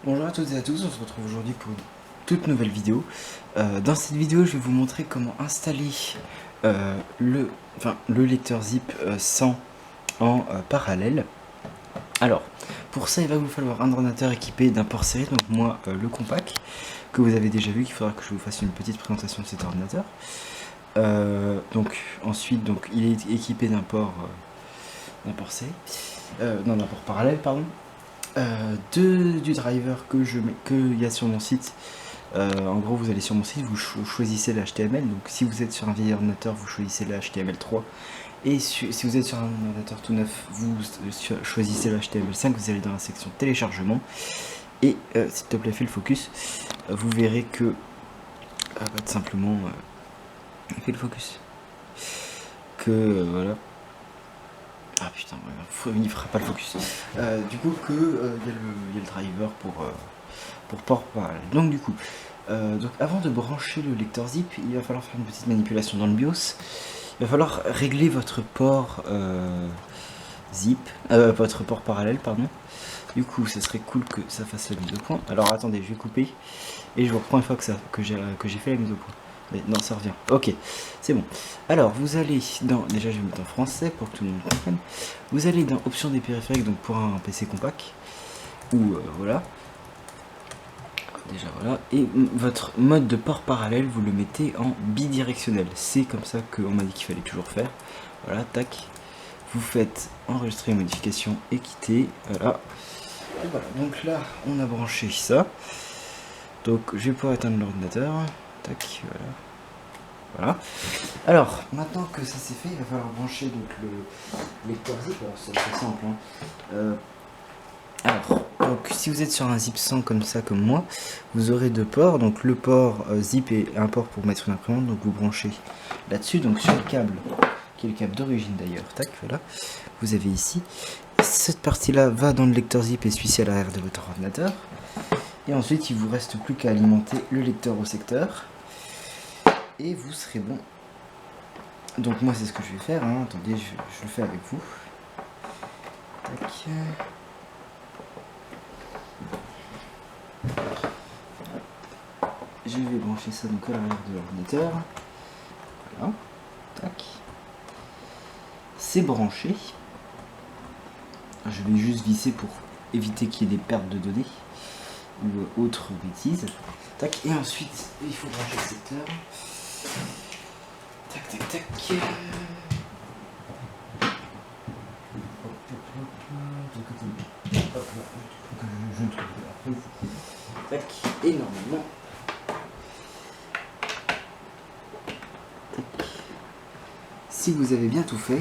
Bonjour à toutes et à tous, on se retrouve aujourd'hui pour une toute nouvelle vidéo. Dans cette vidéo, je vais vous montrer comment installer le lecteur zip sans en parallèle. Alors, pour ça, il va vous falloir un ordinateur équipé d'un port série, donc moi, le compact, que vous avez déjà vu, qu'il faudra que je vous fasse une petite présentation de cet ordinateur. Ensuite, il est équipé d'un port série, non, d'un port parallèle, pardon. Du driver qu'il y a sur mon site. En gros, vous allez sur mon site, vous choisissez le HTML. Donc, si vous êtes sur un vieil ordinateur, vous choisissez le HTML3. Et si vous êtes sur un ordinateur tout neuf, vous choisissez le HTML5. Vous allez dans la section téléchargement. Et s'il te plaît, fais le focus. Vous verrez que tout simplement, fais le focus. Que voilà. Ah putain, il fera pas le focus. Du coup, il y a le driver pour port parallèle. Donc du coup, avant de brancher le lecteur zip, il va falloir faire une petite manipulation dans le BIOS. Il va falloir régler votre port votre port parallèle, pardon. Du coup, ça serait cool que ça fasse la mise au point. Alors attendez, je vais couper et je vous reprends une fois que j'ai fait la mise au point. Mais non, ça revient. Ok, c'est bon. Alors, vous allez dans... Déjà, je vais mettre en français pour que tout le monde comprenne. Vous allez dans Options des périphériques, donc pour un PC compact. Ou voilà. Déjà, voilà. Et votre mode de port parallèle, vous le mettez en bidirectionnel. C'est comme ça qu'on m'a dit qu'il fallait toujours faire. Voilà, tac. Vous faites enregistrer modification et quitter. Voilà. Et voilà. Donc là, on a branché ça. Donc, je vais pouvoir éteindre l'ordinateur. Tac, voilà. Alors, maintenant que ça c'est fait, il va falloir brancher donc le lecteur zip. Alors, c'est très simple. Donc, si vous êtes sur un zip 100 comme ça, comme moi, vous aurez deux ports. Donc, le port zip et un port pour mettre une imprimante. Donc, vous branchez là-dessus. Donc, sur le câble, qui est le câble d'origine d'ailleurs. Tac, voilà. Vous avez ici. Cette partie-là va dans le lecteur zip et celui-ci à l'arrière de votre ordinateur. Et ensuite, il vous reste plus qu'à alimenter le lecteur au secteur. Et vous serez bon. Donc moi, c'est ce que je vais faire. Attendez, je le fais avec vous. Tac. Je vais brancher ça donc à l'arrière de l'ordinateur. Voilà. Tac. C'est branché. Je vais juste visser pour éviter qu'il y ait des pertes de données ou autre bêtises. Tac. Et ensuite, il faut brancher le secteur. Tac, tac, tac. Tac. Et normalement. Tac. Si vous avez bien tout fait,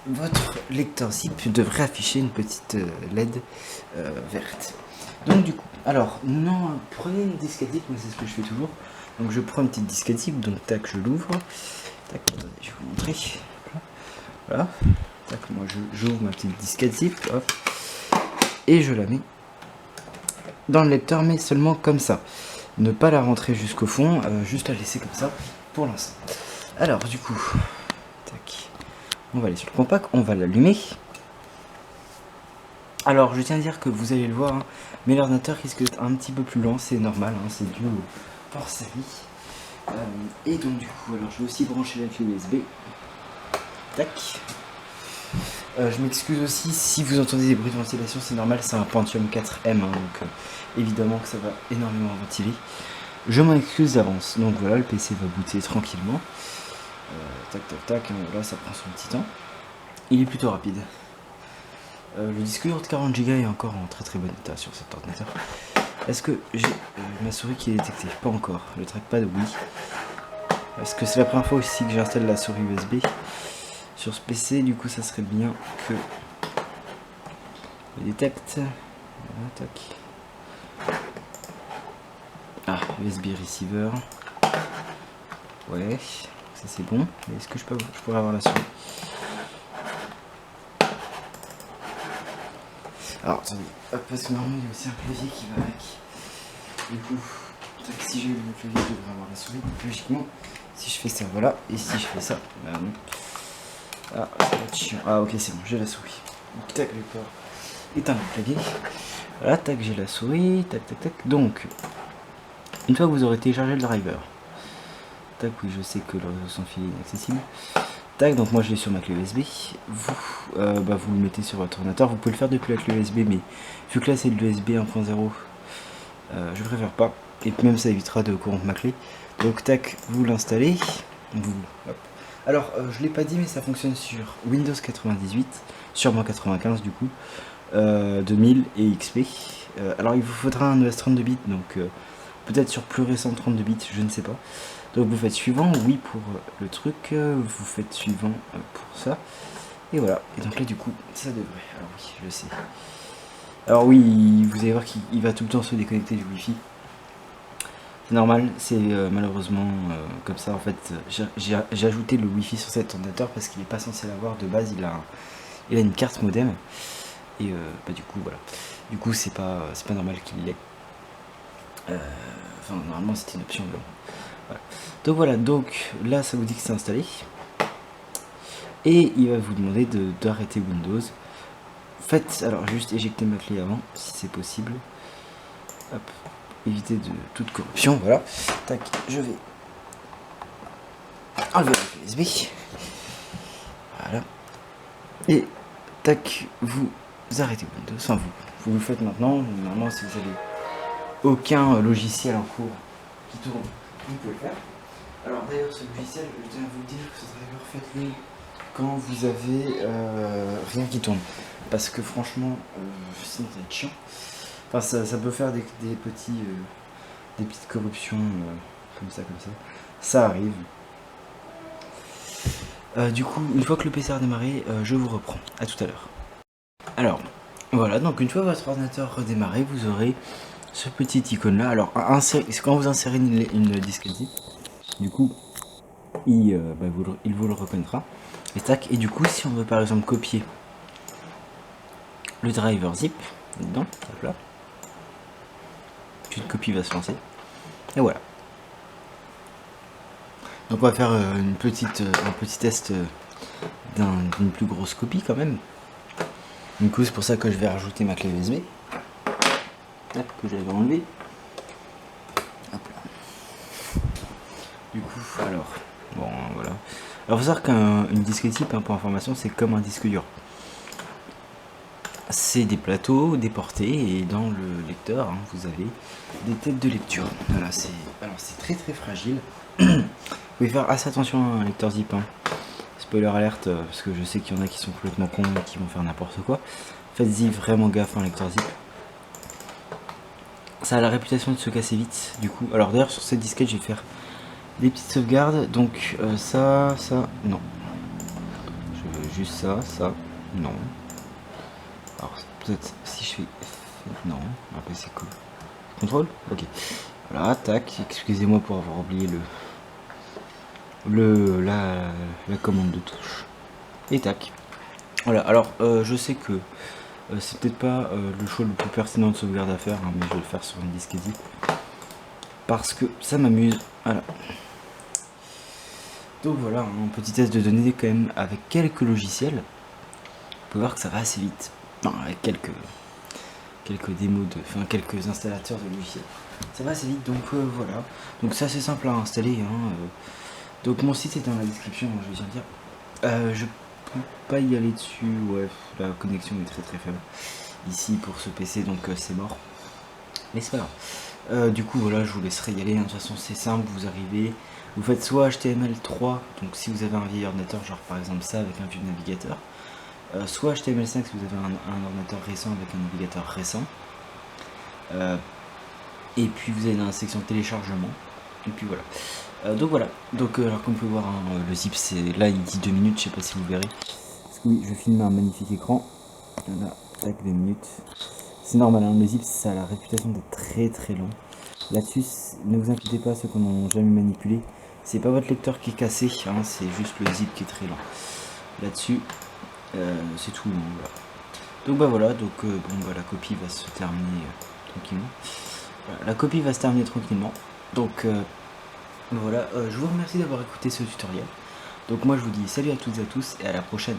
votre lecteur zip devrait afficher une petite LED verte. Donc du coup, alors, non, prenez une disquette zip, moi c'est ce que je fais toujours. Donc je prends une petite disquette zip, donc tac, je l'ouvre. Tac, attendez, je vais vous montrer. Voilà. Tac, moi j'ouvre ma petite disquette zip, hop. Et je la mets dans le lecteur, mais seulement comme ça. Ne pas la rentrer jusqu'au fond, juste la laisser comme ça pour l'instant. Alors du coup, tac. On va aller sur le compact, on va l'allumer. Alors je tiens à dire que vous allez le voir, mais l'ordinateur risque d'être un petit peu plus lent, c'est normal, c'est dû au port série. Et donc du coup, alors je vais aussi brancher la clé USB. Tac. Je m'excuse aussi si vous entendez des bruits de ventilation, c'est normal, c'est un Pentium 4M, donc évidemment que ça va énormément ventiler. Je m'en excuse d'avance. Donc voilà, le PC va booter tranquillement. Tac tac tac, là ça prend son petit temps. Il est plutôt rapide. Le disque dur de 40 Go est encore en très très bon état sur cet ordinateur. Est-ce que j'ai ma souris qui est détectée? Pas encore. Le trackpad, oui. Est-ce que c'est la première fois aussi que j'installe la souris USB sur ce PC? Du coup, ça serait bien que je détecte. Voilà, tac. Ah, USB receiver. Ouais, ça c'est bon. Mais est-ce que je pourrais avoir la souris? Alors, attendez, hop, parce que normalement il y a aussi un clavier qui va avec. Du coup, si j'ai le clavier, je devrais avoir la souris. Donc, logiquement, si je fais ça, voilà. Et si je fais ça, bah non. Ah, ça va être chiant. Ah, ok, c'est bon, j'ai la souris. Donc, tac, le port éteint le clavier. Voilà, tac, j'ai la souris, tac, tac, tac. Donc, une fois que vous aurez téléchargé le driver, tac, oui, je sais que le réseau sans fil est inaccessible. Tac, donc moi je l'ai sur ma clé USB. Vous, vous le mettez sur votre ordinateur. Vous pouvez le faire depuis la clé USB, mais vu que là c'est de l'USB 1.0, je préfère pas. Et même ça évitera de corrompre ma clé. Donc tac, vous l'installez. Hop. Alors, je l'ai pas dit, mais ça fonctionne sur Windows 98, sûrement 95 du coup, 2000 et XP. Alors il vous faudra un OS 32 bits, donc peut-être sur plus récent 32 bits, je ne sais pas. Donc vous faites suivant, oui pour le truc, vous faites suivant pour ça. Et voilà, et donc là du coup, ça devrait, alors oui, je sais. Alors oui, vous allez voir qu'il va tout le temps se déconnecter du Wi-Fi. C'est normal, c'est malheureusement comme ça en fait. J'ai ajouté le Wi-Fi sur cet ordinateur parce qu'il n'est pas censé l'avoir de base, il a une carte modem. Et du coup voilà. Du coup c'est pas normal qu'il l'ait. Enfin normalement c'était une option. Voilà. Donc voilà, donc là ça vous dit que c'est installé. Et il va vous demander d'arrêter Windows. Faites, alors juste éjecter ma clé avant, si c'est possible. Hop, éviter de toute corruption, voilà. Tac, je vais enlever la clé USB. Voilà. Et tac, vous arrêtez Windows. Enfin vous le faites maintenant. Normalement si vous avez aucun logiciel en cours qui tourne, vous pouvez le faire. Alors d'ailleurs ce logiciel, je tiens à vous dire que ce driver, faites-le quand vous avez rien qui tourne. Parce que franchement, sinon ça va être chiant. Enfin ça peut faire des petites corruptions comme ça. Ça arrive. Du coup, une fois que le PC a redémarré, je vous reprends. À tout à l'heure. Alors, voilà, donc une fois votre ordinateur redémarré, vous aurez ce petit icône là. Alors, c'est quand vous insérez une disquette zip, du coup, il vous le reconnaîtra. Et tac, et du coup, si on veut par exemple copier le driver zip, dedans, hop là, une copie va se lancer. Et voilà. Donc on va faire un petit test d'une plus grosse copie quand même. Du coup c'est pour ça que je vais rajouter ma clé USB. Hop, que j'avais enlevé. Hop là. Du coup, alors, bon voilà. Alors faut savoir qu'une disquette type, pour information, c'est comme un disque dur. C'est des plateaux, des portées, et dans le lecteur, vous avez des têtes de lecture. Voilà, c'est très très fragile. Vous pouvez faire assez attention à un lecteur zip. Spoiler alerte, parce que je sais qu'il y en a qui sont complètement cons et qui vont faire n'importe quoi. Faites-y vraiment gaffe, un lecteur zip. Ça a la réputation de se casser vite, du coup. Alors d'ailleurs, sur cette disquette, je vais faire des petites sauvegardes. Donc ça, non. Je veux juste ça, non. Alors peut-être si je fais non, après c'est cool. Contrôle, ok. Voilà, tac. Excusez-moi pour avoir oublié la commande de touche. Et tac. Voilà. Alors je sais que c'est peut-être pas le choix le plus pertinent de sauvegarde à faire, mais je vais le faire sur une disquette zip parce que ça m'amuse. Voilà. Donc voilà, un petit test de données quand même avec quelques logiciels. Vous pouvez voir que ça va assez vite. Non, avec quelques démos quelques installateurs de logiciels. Ça va assez vite, donc voilà. Donc c'est assez simple à installer. Donc mon site est dans la description, je viens de dire. Je peux pas y aller dessus, ouais, la connexion est très très faible ici pour ce PC, donc c'est mort. Mais c'est pas grave. Du coup voilà, je vous laisserai y aller. De toute façon c'est simple, vous arrivez. Vous faites soit HTML3, donc si vous avez un vieil ordinateur, genre par exemple ça avec un vieux navigateur, soit HTML5 si vous avez un ordinateur récent avec un navigateur récent, et puis vous allez dans la section téléchargement, et puis voilà. Donc voilà, donc alors comme vous pouvez voir, le zip c'est là il dit 2 minutes, je sais pas si vous verrez, parce que oui je filme un magnifique écran, là, tac 2 minutes, c'est normal, le zip ça a la réputation d'être très très long. Là-dessus, ne vous inquiétez pas, ceux qu'on n'a jamais manipulé, c'est pas votre lecteur qui est cassé, c'est juste le zip qui est très lent. Là-dessus, c'est tout. Voilà. Donc voilà, la copie va se terminer tranquillement. Voilà, la copie va se terminer tranquillement. Donc voilà, je vous remercie d'avoir écouté ce tutoriel. Donc moi je vous dis salut à toutes et à tous et à la prochaine.